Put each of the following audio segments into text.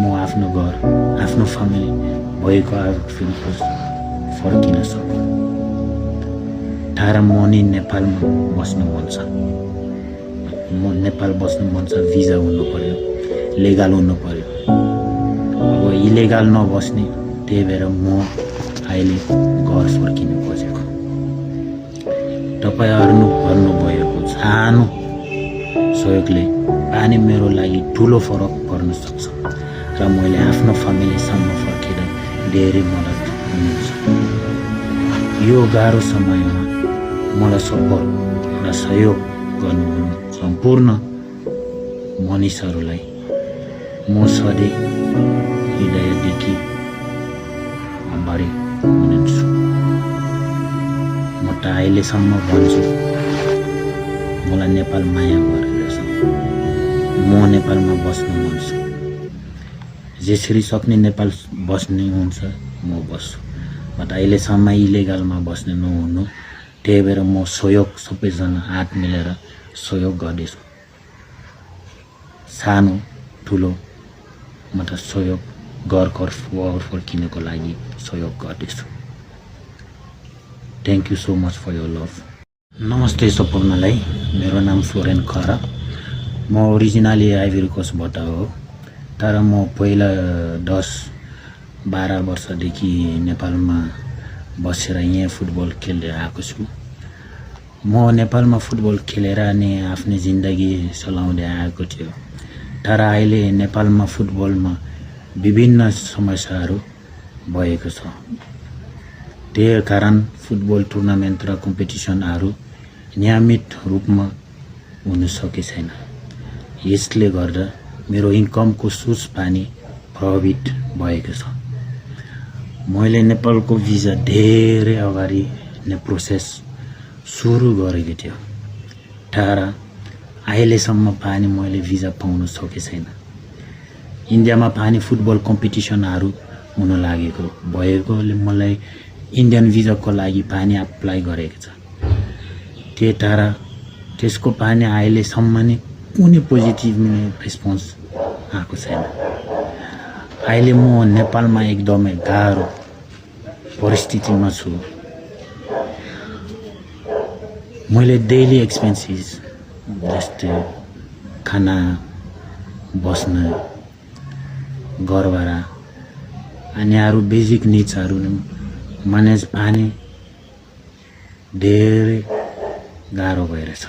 म आफ्नो घर आफ्नो फ्यामिली भएको आफूले फर्किन सकौँ। टाढा म नि नेपालमा बस्नु मन छ। म नेपाल बस्नु मन छ, भिजा हुनु पर्यो, लिगल हुनु पर्यो। अब इलिगल नबस्ने, त्यही भएर म अहिले घर फर्किनु खोजेको। तपाईहरु गर्नुभएको सानो सहयोगले पानी मेरो लागि ठुलो फरक पर्न सक्छ र मैले आफ्नो फ्यामिलीसम्म फर्केर धेरै मद्दत हुनेछ। यो गाह्रो समयमा मलाई सपोर्ट र सहयोग गर्नुहुने सम्पूर्ण मानिसहरूलाई म सधैँ हृदयदेखि आभारी हुन्छु। म त अहिलेसम्म भन्छु, मलाई नेपाल माया गरेको छ। म नेपालमा बस्नु मन छ। जसरी सक्ने नेपाल बस्ने हुन्छ म बस्छु। बट अहिलेसम्म इलिगलमा बस्ने नहुनु, त्यही भएर म सहयोग सबैजना हात मिलेर सहयोग गर्दैछु। सानो ठुलो म त सहयोग घर फर्किनको लागि सहयोग गर्दैछु। Thank you so much for your love. नमस्ते सबैजनालाई, मेरो नाम फ्लोरेन खरा। म ओरिजिनली आइभरी कोस्टबाट हो, तर म पहिला 10-12 वर्षदेखि नेपालमा बसेर यहाँ फुटबल खेल्दै आएको छु। म नेपालमा फुटबल खेलेर नै आफ्नो जिन्दगी चलाउँदै आएको थियो। तर अहिले नेपालमा फुटबलमा विभिन्न समस्याहरू भएको छ। त्यही कारण फुटबल टुर्नामेन्ट र कम्पिटिसनहरू नियमित रूपमा हुन सकेको छैन। यसले गर्दा मेरो इन्कमको सोर्स पनि प्रभावित भएको छ। मैले नेपालको भिजा धेरै अगाडि नै प्रोसेस सुरु गरेको थियो, तर अहिलेसम्म पनि मैले भिजा पाउन सकेको छैन। इन्डियामा पनि फुटबल कम्पिटिसनहरू हुन लागेको भएकोले मलाई इन्डियन भिजाको लागि पनि अप्लाई गरेको छ। तर त्यसको पनि अहिलेसम्म नै कुनै पोजिटिभ रेस्पोन्स आएको छैन। अहिले म नेपालमा एकदमै गाह्रो परिस्थितिमा छु। मैले डेली एक्सपेन्सेस जस्तै खाना, बस्न, घर भाडा अनि अरू बेसिक निड्सहरू म्यानेज पनि धेरै गाह्रो भइरहेछ।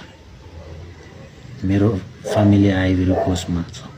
मेरो फ्यामिली आइभरी कोस्टमा छ।